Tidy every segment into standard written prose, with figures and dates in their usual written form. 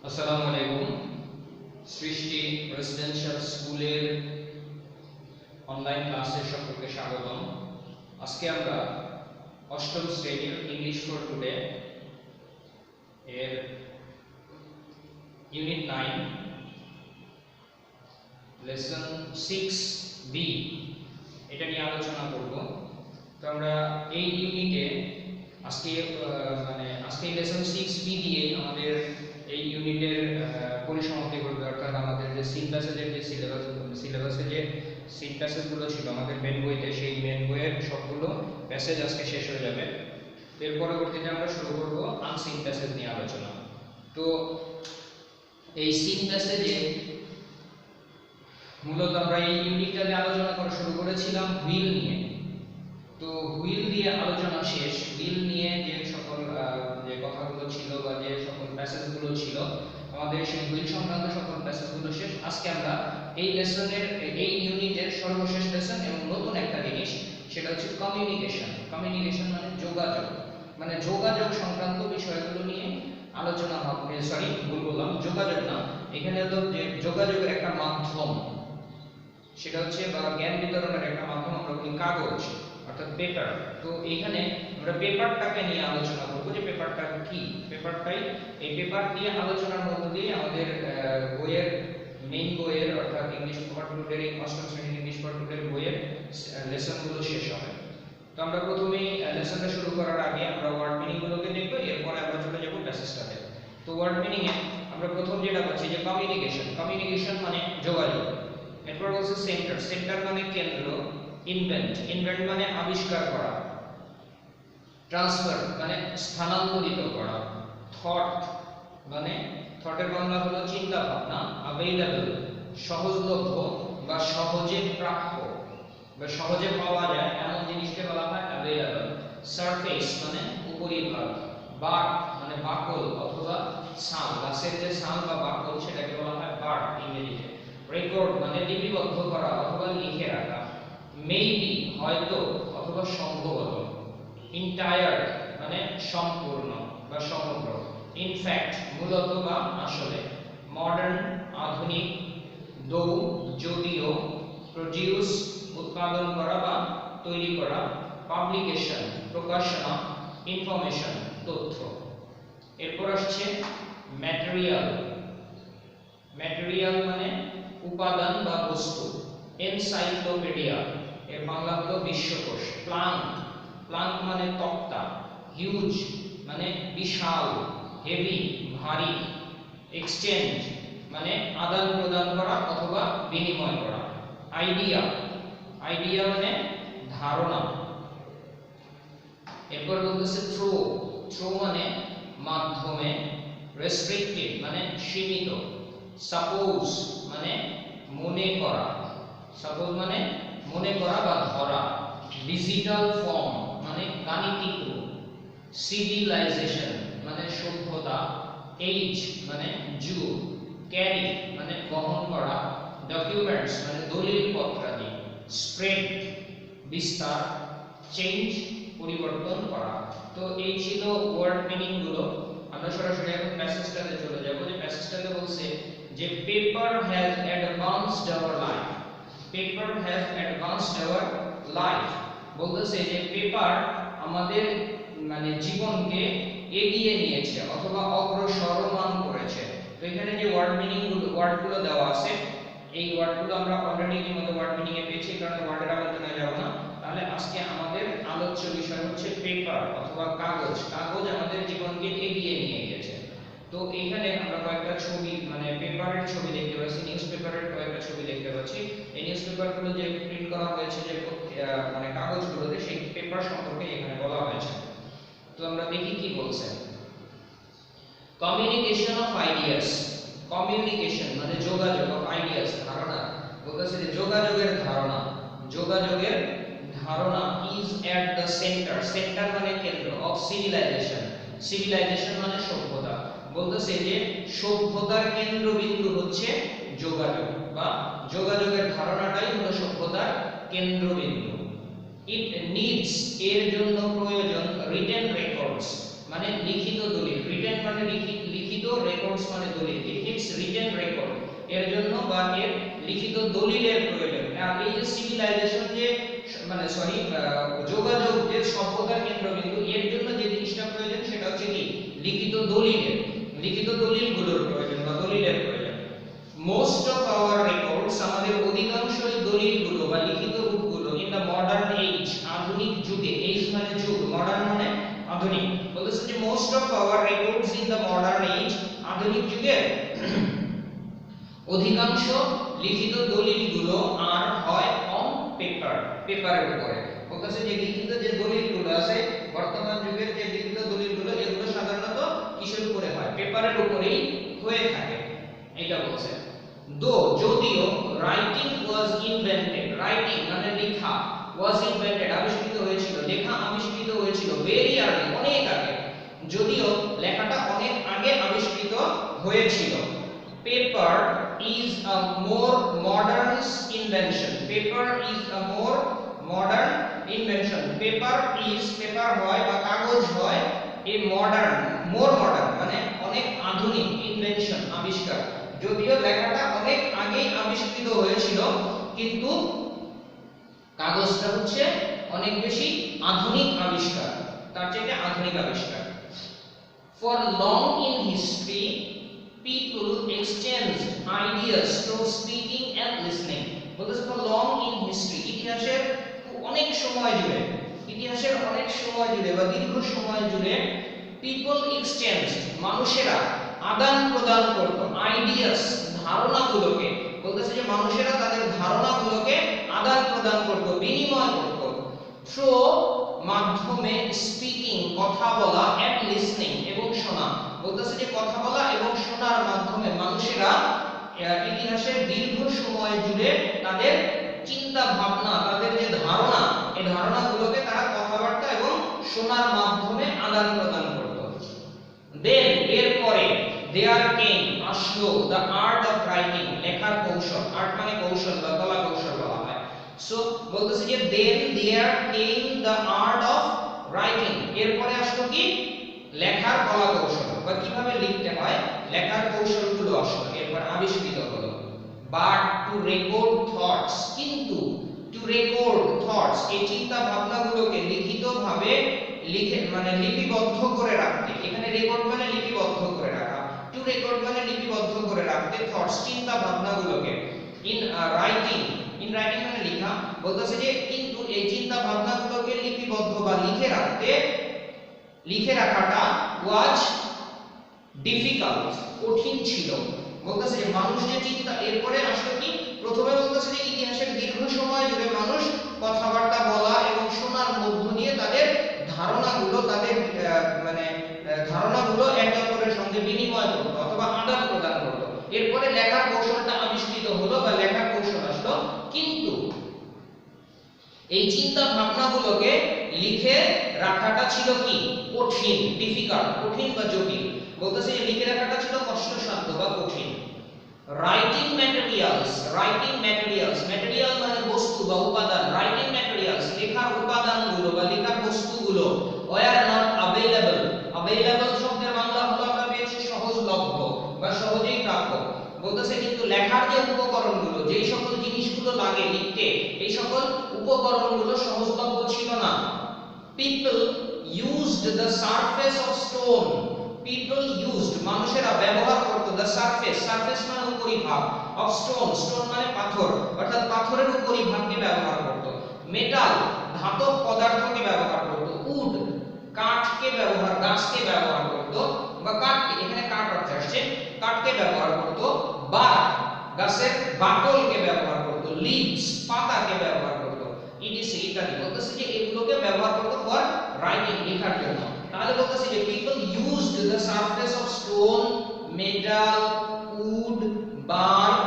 আসসালামু আলাইকুম। সৃষ্টি রেসিডেন্সিয়াল স্কুলের অনলাইন ক্লাসে সকলকে স্বাগতম। আজকে আমরা অষ্টম শ্রেণীর ইংলিশ ফর টুডে এর ইউনিট 9 লেসন 6B এটা নিয়ে আলোচনা করব। তো আমরা এই ইউনিটে আজকে লেসন 6B দিয়ে আমাদের এই ইউনিটের পরিসমাপ্তি করবে, অর্থাৎ আমাদের যে সিন প্যাসেজের যে সিলেবাসে যে সিন প্যাসেজগুলো ছিল আমাদের মেন বইতে, সেই মেন বইয়ের সবগুলো প্যাসেজ আজকে শেষ হয়ে যাবে। এর পরবর্তীতে আমরা শুরু করব আনসিন প্যাসেজ নিয়ে আলোচনা। তো এই সিন প্যাসেজে মূলত আমরা এই ইউনিটটাতে আলোচনা করা শুরু করেছিলাম হুইল নিয়ে। তো হুইল দিয়ে আলোচনা শেষ। হুইল নিয়ে যে সকল যে কথাগুলো ছিল বা যে সকল প্যাসেজগুলো ছিল আমাদের সেই হুইল সংক্রান্ত সকল প্যাসেজগুলো শেষ। আজকে আমরা এই লেসনের এই ইউনিটের সর্বশেষ লেসন এবং নতুন একটা জিনিস, সেটা হচ্ছে কমিউনিকেশন। কমিউনিকেশন মানে যোগাযোগ, মানে যোগাযোগ সংক্রান্ত বিষয়গুলো নিয়ে আলোচনা হবে। সরি, ভুল বললাম, যোগাযোগ না, এখানে হলো যে যোগাযোগের একটা মাধ্যম, সেটা হচ্ছে বা জ্ঞান বিতরণের একটা মাধ্যম আমরা বলি কাগজ, অর্থাৎ পেপার। তো এইখানে আমরা পেপারটাকে নিয়ে আলোচনা করব যে পেপারটা কি। পেপারটাই এই পেপার নিয়ে আলোচনার মধ্য দিয়ে আমাদের বইয়ের মেইন বইয়ের অর্থাৎ ইংলিশ ফর টুডে এই অষ্টম শ্রেণীর ইংলিশ ফর টুডে বইয়ের লেসনগুলো শেষ হবে। তো আমরা প্রথমেই লেসনটা শুরু করার আগে আমরা ওয়ার্ড মিনিং গুলোকে দেখব, এরপরে আমরা চলে যাব প্যাসেজটাতে। তো ওয়ার্ড মিনিং এ আমরা প্রথম যেটা পাচ্ছি যে কমিউনিকেশন। কমিউনিকেশন মানে যোগাযোগ। এরপর বলছে সেন্টার। সেন্টার মানে কেন্দ্র। ইনভেন্ট। ইনভেন্ট মানে আবিষ্কার করা। ট্রান্সফার মানে স্থানান্তরিত করা। থট মানে থটের বাংলা হলো চিন্তা ভাবনা। অ্যাভেইলেবল সহজলভ্য বা সহজে প্রাপ্য বা সহজে পাওয়া যায় এমন জিনিসকে বলা হয় অ্যাভেইলেবল। সারফেস মানে উপরিভাগ। বার্ক মানে বাকল অথবা ছাল, গাছের যে ছাল বা বাকল সেটাকে বলা হয় বার্ক ইংরেজিতে। রেকর্ড মানে লিপিবদ্ধ করা অথবা লিখে রাখা। মেবি হয়তো অথবা সম্ভবত। ইনটায়ার মানে সম্পূর্ণ বা সমগ্র। ইনফ্যাক্ট মূলত বা আসলে। মডার্ন আধুনিক। দো যদিও। প্রডিউস উৎপাদন করা বা তৈরি করা। পাবলিকেশন প্রকাশনা। ইনফরমেশন তথ্য। এরপর আসছে ম্যাটেরিয়াল। ম্যাটেরিয়াল মানে উপাদান বা বস্তু। এনসাইক্লোপিডিয়া এর বাংলা হলো বিশ্বকোষ। প্লাঙ্ক। প্লাঙ্ক মানে তক্তা। হিউজ মানে বিশাল। হেভি ভারী। এক্সচেঞ্জ মানে আদান প্রদান করা অথবা বিনিময় করা। আইডিয়া। আইডিয়া মানে ধারণা। এরপর বলতেছে থ্রো। থ্রো মানে মাধ্যমে। রেস্ট্রিক্টেড মানে সীমিত। সাপোজ মানে মনে করা। সাপোজ মানে মনে করা বা ধরা। ডিজিটাল ফর্ম মানে গাণিতিক রূপ। সিভিলাইজেশন মানে সভ্যতা। এজ মানে যুগ। ক্যারি মানে বহন করা। ডকুমেন্টস মানে দলিল পত্রাদি। স্প্রেড বিস্তার। চেঞ্জ পরিবর্তন করা। তো এই ছিল ওয়ার্ড মিনিং গুলো। আমরা সরাসরি এখন প্যাসেজটাতে চলে যাব। যে প্যাসেজটাতে বলছে যে paper has advanced our life. Paper has advanced our life বলতেছে যে পেপার আমাদের মানে জীবনকে এগিয়ে নিয়েছে অথবা অগ্রসরমান করেছে। তো এখানে যে ওয়ার্ডগুলো দেওয়া আছে এই ওয়ার্ডগুলো আমরা অলরেডি ইতিমধ্যে ওয়ার্ড মিনিং এ পেয়েছি, কারণে ওয়ার্ডের আলোচনায় যাব না। তাহলে আজকে আমাদের আলোচ্য বিষয় হচ্ছে পেপার অথবা কাগজ। কাগজ আমাদের জীবনকে এগিয়ে নিয়ে গেছে। তো এইখানে আমরা কয়েকটা ছবি মানে পেপারের ছবি দেখতে পাচ্ছি, নিউজ পেপারের কয়েকটা ছবি দেখতে পাচ্ছি। এই নিউজ পেপারগুলো যে প্রিন্ট করা হয়েছে যে মানে কাগজগুলোতে, সেই পেপার সম্পর্কে এখানে বলা হয়েছে। তো আমরা দেখি কি বলছে। Communication of ideas. কমিউনিকেশন মানে যোগাযোগ, অফ আইডিয়াস ধারণা। বলতেছে যে যোগাযোগের ধারণা। যোগাযোগের ধারণা is at the centre. Centre মানে কেন্দ্র। Of civilisation. সিভিলাইজেশন মানে সভ্যতা। বলতেছে যে সভ্যতার কেন্দ্রবিন্দু হচ্ছে যোগাযোগ বা যোগাযোগের ধারণাটাই হলো সভ্যতার কেন্দ্রবিন্দু। ইট নিডস এর জন্য প্রয়োজন রিটেন রেকর্ডস মানে লিখিত দলিল। রিটেন মানে লিখিত লিখিত, রেকর্ডস মানে দলিল, ইট নিডস রিটেন রেকর্ড, এর জন্য বা এর লিখিত দলিলের প্রয়োজন। আর এই যে সিভিলাইজেশন যে মানে সরি যোগাযোগ যে সভ্যতার কেন্দ্রবিন্দু, এর জন্য যে জিনিসটা প্রয়োজন সেটা হচ্ছে কি লিখিত দলিলের, লিখিত দলিলগুলোর প্রয়োজন বা দলিলের প্রয়োজন। মোস্ট অফ আওয়ার রেকর্ডস, আমাদের অধিকাংশ দলিলগুলো বা লিখিত রূপগুলো ইন দা মডার্ন এজ, আধুনিক যুগে, এজ মানে যুগ, মডার্ন মানে আধুনিক, বলতেছে যে most of our records in the modern age, আধুনিক যুগে অধিকাংশ লিখিত দলিলগুলো আর হয় অন পেপার, পেপারের উপরে। বলতেছে যে লিখিত যে দলিলগুলো আছে বর্তমান যুগের যে লিখিত দলিলগুলো, এগুলো সাধারণত কিসের উপরে হয়, পেপারের উপরেই হয়ে থাকে, এটা বলছে। দো যদিও রাইটিং ওয়াজ ইনভেন্টেড, রাইটিং মানে লেখা, ওয়াজ ইনভেন্টেড আবিষ্কৃত হয়েছিল, লেখা আবিষ্কৃত হয়েছিল ভেরি আর্লি, অনেক আগে, যদিও লেখাটা অনেক আগে আবিষ্কৃত হয়েছিল। Paper is a more modern invention, paper is a more modern invention, paper is, paper হয় বা কাগজ হয় a modern, more modern মানে অনেক আধুনিক, invention আবিষ্কার, যদিও লেখাটা অনেক আগে আবিষ্কৃত হয়েছিল কিন্তু কাগজটা হচ্ছে অনেক বেশি আধুনিক আবিষ্কার, তার চাইতে আধুনিক আবিষ্কার। For long in history people exchanged ideas through speaking and listening, বলতেছে for long in history, ইতিহাসের অনেক সময় জুড়ে, ইতিহাসের অনেক সময় জুড়ে বা দীর্ঘ সময় জুড়ে people exchanged মানুষেরা আদান প্রদান করত, আইডিয়াস ধারণাগুলোকে, বলতেছে যে মানুষেরা তাদের ধারণাগুলোকে আদান প্রদান করত, বিনিময় করত, থ্রু মাধ্যমে, স্পিকিং কথা বলা, এন্ড লিসনিং এবং শোনা, বলতেছে যে কথা বলা এবং শোনার মাধ্যমে মানুষেরা ইতিহাসের দীর্ঘ সময় জুড়ে তাদের চিন্তা ভাবনা, তাদের যে ধারণা, এই ধারণাগুলোকে তারা কথাবার্তা এবং শোনার মাধ্যমে আদান প্রদান করত। দেন এরপরে দেয়ার কেম আসলো দ্য আর্ট অফ রাইটিং, লেখার কৌশল, আর্ট মানে কৌশল বা কলা কৌশল বলা হয়। সো বলতেছে যে then they came the art of writing, এরপরে আসলো কি লেখার কলা কৌশল বা কিভাবে লিখতে হয়, লেখার কৌশলগুলো আসলো, এরপর আবিষ্কৃত হলো। বাট টু রেকর্ড থটস, কিন্তু টু রেকর্ড থটস, এই চিন্তা ভাবনাগুলোকে লিখিতভাবে লিখে মানে লিপিবদ্ধ করে রাখতে, এখানে রেকর্ড মানে লিপিবদ্ধ করে রাখা, টু রেকর্ড মানে লিপিবদ্ধ করে রাখতে, থটস চিন্তা ভাবনাগুলোকে, ইন রাইটিং, ইন রাইটিং মানে লেখা, বলতেছে যে কিন্তু এই চিন্তা ভাবনাগুলোকে লিপিবদ্ধ বা লিখে রাখতে, লিখে রাখাটা ওয়াজ ডিফিকাল্ট, কঠিন ছিল, বলতেছে যে মানুষ যে চিন্তা, এরপরে আসলে কি প্রথমে বলতেছে যে ইতিহাসের দীর্ঘ সময় জুড়ে মানুষ কথাবার্তা বলা এবং শোনার মধ্য দিয়ে তাদের ধারণাগুলো, তাদের মানে ধারণাগুলো একে অপরের সঙ্গে বিনিময় করত অথবা আদান প্রদান করত, এরপরে লেখার কৌশলটা আবিষ্কৃত হলো বা লেখার কৌশল আসলো, কিন্তু এই চিন্তা ভাবনাগুলোকে লিখে রাখাটা ছিল কি কঠিন, ডিফিকাল্ট, কঠিন বা জটিল, বলতেছে যে লিখে রাখাটা ছিল কষ্টসাধ্য বা কঠিন। Writing materials, writing materials, material মানে বস্তু বা উপাদান, রাইটিং ম্যাটেরিয়ালস লেখার উপাদানগুলো বা লেখার বস্তুগুলো ওয়্যার নট अवेलेबल, अवेलेबल শব্দের বাংলা হলো আমরা পেয়েছি সহজলভ্য বা সহজেই প্রাপ্য, বলতেছে কিন্তু লেখার যে উপকরণগুলো, যেই সকল জিনিসগুলো লাগে লিখতে, এই সকল উপকরণগুলো সহজলভ্য ছিল না। People used the surface of stone, people used মানুষেরা ব্যবহার করত the surface, surface মানে উপরিভাগ, of stone, stone মানে পাথর, অর্থাৎ পাথরের উপরিভাগকে ব্যবহার করত, মেটাল ধাতব পদার্থকে ব্যবহার করত, উড কাঠকে ব্যবহার, গাছকে ব্যবহার করত বা কাঠকে, এখানে কাঠ অর্থ আসছে, কাঠকে ব্যবহার করত, বার্ক গাছের বাকলকে ব্যবহার করত, লিভস পাতাকে ব্যবহার করত, ইটিসি ইত্যাদি, বলতেছে যে এগুলোকে ব্যবহার করত ফর রাইটিং লেখার জন্য। তাহলে বলতেছে যে people used the surface of stone, metal, wood, bark,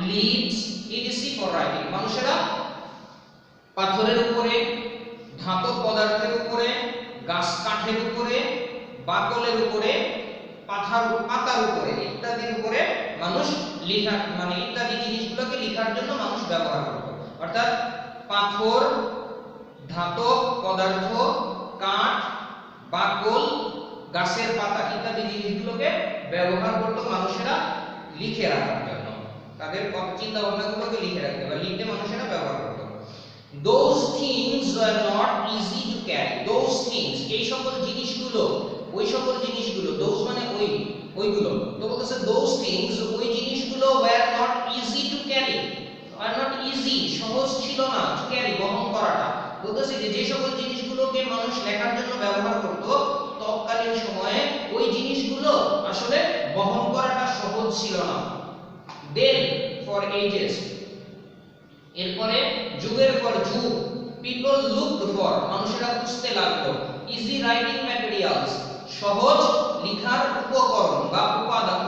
leaves etc for writing, মানুষেরা পাথরের উপরে, ধাতব পদার্থের উপরে, গাছ কাঠের উপরে, বাকলের উপরে, পাতার উপরে ইত্যাদির উপরে মানুষ লেখা মানে ইত্যাদি জিনিসগুলোকে লেখার জন্য মানুষ ব্যবহার করত, অর্থাৎ পাথর, ধাতব পদার্থ, কাঠ, বাকল, গাছের পাতা ইত্যাদি জিনিসগুলোকে ব্যবহার করতো মানুষেরা লিখে রাখার জন্য, তাদের চিন্তা ভাবনাগুলোকে লিখে রাখতে বা লিখতে মানুষেরা ব্যবহার করতো। Those things were not easy to carry. Those things, এই সকল জিনিসগুলো, ওই সকল জিনিসগুলো, those মানে ওইগুলো, তো বলতেছে those things, ওই জিনিসগুলো were not easy to carry, are not easy, সহজ ছিল না to carry, বহন করাটা। বলতেছে যে যে সকল জিনিসগুলোকে মানুষ লেখার জন্য ব্যবহার করত তৎকালীন সময়ে, ওই জিনিসগুলো আসলে বহন করাটা সহজ ছিল না। Then for ages, এরপরে যুগের পর যুগ, people looked for, মানুষেরা খুঁজতে লাগলো, easy writing materials, সহজ লেখার উপকরণ বা উপাদান,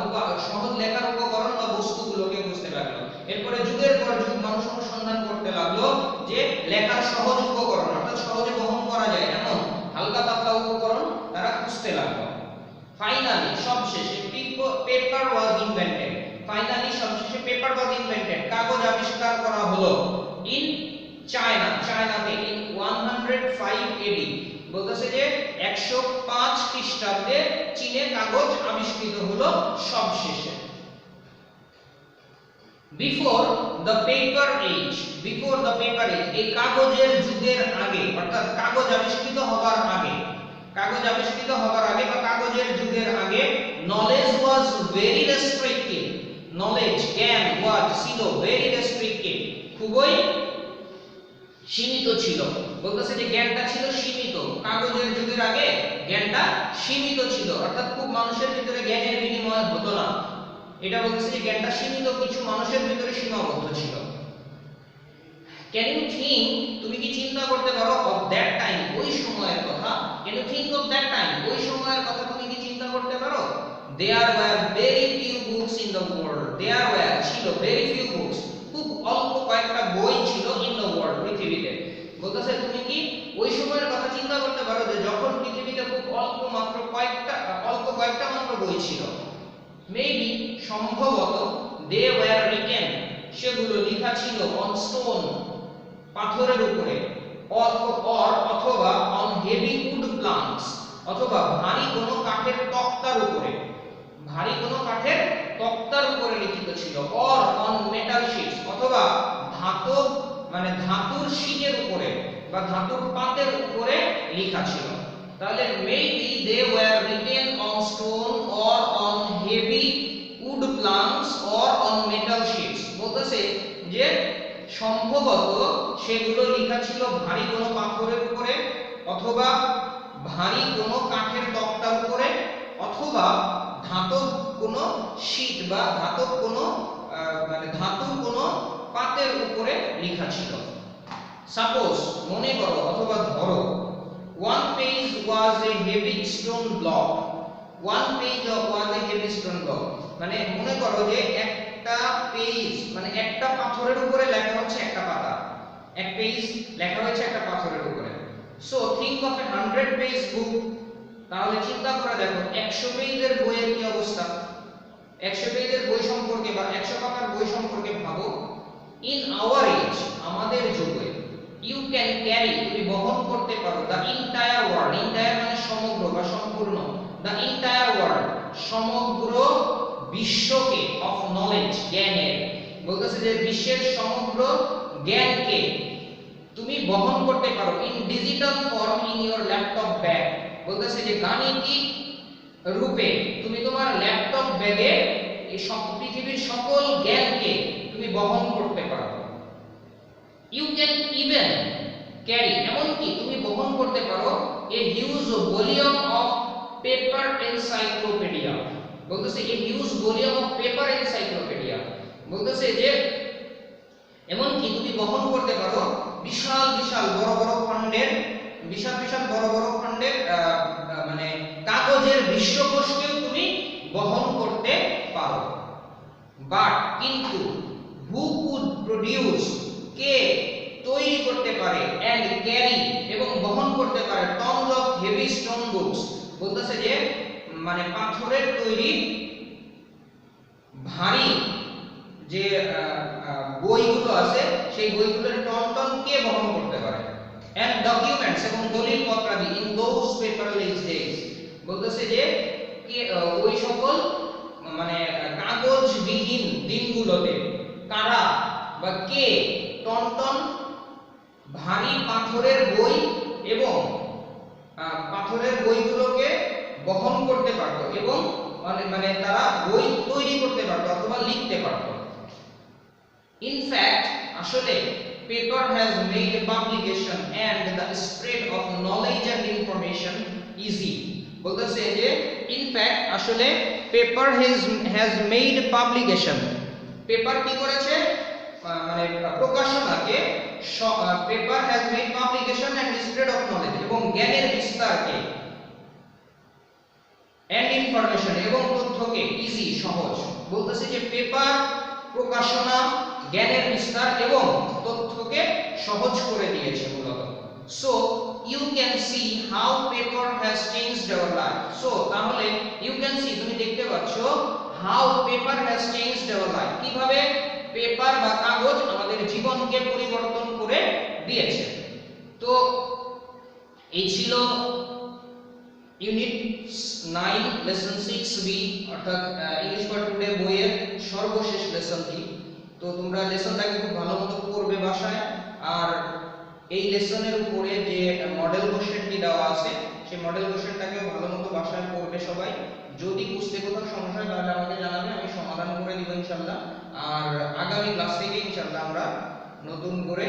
সহজ লেখার উপকরণ বা বস্তুগুলোকে খুঁজতে লাগলো। এরপরে যুগের পর যুগ মানুষ অনুসন্ধান করতে লাগলো যে লেখার সহজ উপকরণ, অর্থাৎ সহজে বহন করা যায় এমন হালকা পাতলা উপকরণ তারা খুঁজতে লাগলো। ফাইনালি, সবশেষে পেপার ওয়াজ ইনভেন্টেড, ফাইনালি সবশেষে পেপার ওয়াজ ইনভেন্টেড, কাগজ আবিষ্কার করা হলো। ইন চায়না, চায়নাতে ইন 105 এডি, বলতেছে যে 105 খ্রিস্টাব্দে চীনে কাগজ আবিষ্কৃত হলো সবশেষে। Before the paper age, before the paper age, এই কাগজের যুগের আগে, অর্থাৎ কাগজ আবিষ্কৃত হবার আগে, কাগজ আবিষ্কৃত হবার আগে বা কাগজের যুগের আগে, knowledge was very restricted, knowledge জ্ঞান ওয়াজ ছিল ভেরি রেস্ট্রিক্টেড, খুবই সীমিত ছিল। বলতেছে যে জ্ঞানটা ছিল সীমিত, কাগজের যুগের আগে জ্ঞানটা সীমিত ছিল, অর্থাৎ খুব মানুষের ভিতরে জ্ঞানের বিনিময় হতো না। এটা বলতেছে যে জ্ঞানটা সীমিত, কিছু মানুষের ভিতরে সীমাবদ্ধ ছিল। ক্যান ইউ থিংক, তুমি কি চিন্তা করতে পারো, অফ দ্যাট টাইম, ওই সময়ের কথা, can you think of that time, ওই সময়ের কথা তুমি কি চিন্তা করতে পারো? There were very few books in the world, there were ছিল ভেরি ফিউ বুকস, খুব অল্প কয়েকটা বই ছিল ইন দ্য ওয়ার্ল্ড, পৃথিবীতে। বলতেছে তুমি কি ওই সময়ের কথা চিন্তা করতে পারো যে যখন পৃথিবীতে খুব অল্প কয়েকটা মাত্র বই ছিল। মেবি, সম্ভবত, দে ওয়্যার রিটেন, সেগুলো লেখা ছিল অন স্টোন, পাথরের উপরে, অথবা অন হেভি উড প্লাঙ্কস, অথবা ভারী কোনো কাঠের তক্তার উপরে, ভারী কোনো কাঠের তক্তার উপরে লিখিত ছিল, অর অন মেটাল শিটস, অথবা ধাতব মানে ধাতুর শীটের উপরে বা ধাতুর পাতের উপরে লেখা ছিল। তাহলে maybe they were written on stone or on heavy wood planks or on metal sheets, বলতেছে যে সম্ভবত সেগুলো লেখা ছিল ভারী কোনো পাথরের উপরে, অথবা ভারী কোনো কাঠের তক্তার উপরে, অথবা ধাতব কোনো শীট বা ধাতব কোনো মানে ধাতুর কোনো পাতের উপরে লেখা ছিল। সাপোজ, মনে করো অথবা ধরো, one page was a heavy stone block, one page was a heavy stone block, মানে মনে করো যে একটা পেজ মানে একটা পাথরের উপরে লেখা হচ্ছে একটা পাতা, এক পেজ লেখা হয়েছে একটা পাথরের উপরে। So think of a 100 page book, তাহলে চিন্তা করে দেখো 100 পেজের বইয়ের কি অবস্থা, 100 পেজের বই সম্পর্কে বা 100 পাতার বই সম্পর্কে ভাবো। ইন আওয়ার এজ, আমাদের যুগে, ইউ ক্যান ক্যারি, তুমি বহন করতে পারো, দ্য এন্টায়ার ওয়ার্ল্ড, এন্টায়ার মানে সমগ্র বা সম্পূর্ণ, দ্য এন্টায়ার ওয়ার্ল্ড, সমগ্র বিশ্বকে, অফ নলেজ, জ্ঞানের, বলতেছে যে বিশ্বের সমগ্র জ্ঞানকে তুমি বহন করতে পারো, in digital form in your laptop bag, বলতেছে যে গাণিতিক রূপে তুমি তোমার ল্যাপটপ ব্যাগে এই পৃথিবীর সকল জ্ঞানকে তুমি বহন করতে পারো। ইউ ক্যান ইভেন ক্যারি, এমনকি তুমি বহন করতে পারো a huge volume of paper encyclopedia, বলতেছে a huge volume of paper encyclopedia, বলতেছে যে এমনকি তুমি বহন করতে পারো বিশাল বিশাল বড় বড় খণ্ডের, বিশাল বিশাল বড় বড় খণ্ডের মানে কাগজের বিশ্বকোষকেও তুমি বহন করতে পারো। বাট, কিন্তু, হু কুড প্রডিউস, কে তৈরি করতে পারে, এন্ড ক্যারি, এবং বহন করতে পারে, tonnes of heavy stone books, বলতেছে যে মানে পাথরের তৈরি ভারী যে বইগুলো আছে সেই বইগুলোর টন টন কে বহন করতে পারে, এন্ড ডকুমেন্টস, এবং দলিল পত্রাদি, ইন দোজ পেপারলেস ডেজ, বলতেছে যে ওই সকল দিনগুলোতে কারা বা কে টনটন ভারী পাথরের বই এবং পাথরের বইগুলোকে বহন করতে পারত এবং মানে তারা বই তৈরি করতে পারত অথবা লিখতে পারত। In fact, আসলে paper has made publication and the spread of knowledge and information easy. বলতেছে যে in fact আসলে paper has made publication, paper কি করেছে মানে প্রকাশনাকে, paper has made publication and spread of knowledge এবং জ্ঞানের বিস্তারকে and information এবং তথ্যকে ইজি সহজ। বলতেছে যে পেপার প্রকাশনা জ্ঞানের বিস্তার এবং তথ্যকে সহজ করে দিয়েছে মূলত। So you can see how paper has changed our life. So তাহলে ইউ ক্যান সি তুমি দেখতে পাচ্ছ how paper has changed our life, কিভাবে পেপার বা কাগজ আমাদের জীবনকে পরিবর্তন করে দিয়েছে। তো এই ছিল ইউনিট 9 লেসন 6b অর্থাৎ ইংলিশ ফর টুডে বইয়ের সর্বশেষ লেসনটি। তো তোমরা লেসনটাকে খুব ভালো মতো পড়বে বাসায়, আর এই লেসনের উপরে যে মডেল কোশ্চেনটি দেওয়া আছে সেই মডেল কোশ্চেনটাকেও ভালো মতো বাসায় পড়বে সবাই। যদি বুঝতে কোথাও সমস্যা হয় তাহলে আমাকে জানাবে, আমি সমাধান করে দিব ইনশাআল্লাহ। আর আগামী ক্লাস থেকে ইনশাআল্লাহ আমরা নতুন করে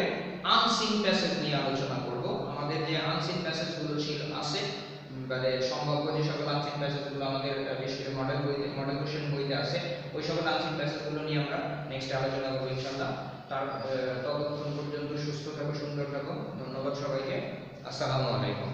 আনসিন প্যাসেজ নিয়ে আলোচনা করব। আমাদের যে আনসিন প্যাসেজগুলো আছে মানে সম্ভাব্য যে সকল আনসিন প্যাসেজগুলো আমাদের বেশ মডেল কোশ্চেন বইতে আছে, ওই সকল আনসিন প্যাসেজগুলো নিয়ে আমরা নেক্সট আলোচনা করব ইনশাআল্লাহ। ততক্ষণ পর্যন্ত সুস্থ থাকো, সুন্দর থাকো। ধন্যবাদ সবাইকে। আসসালামু আলাইকুম।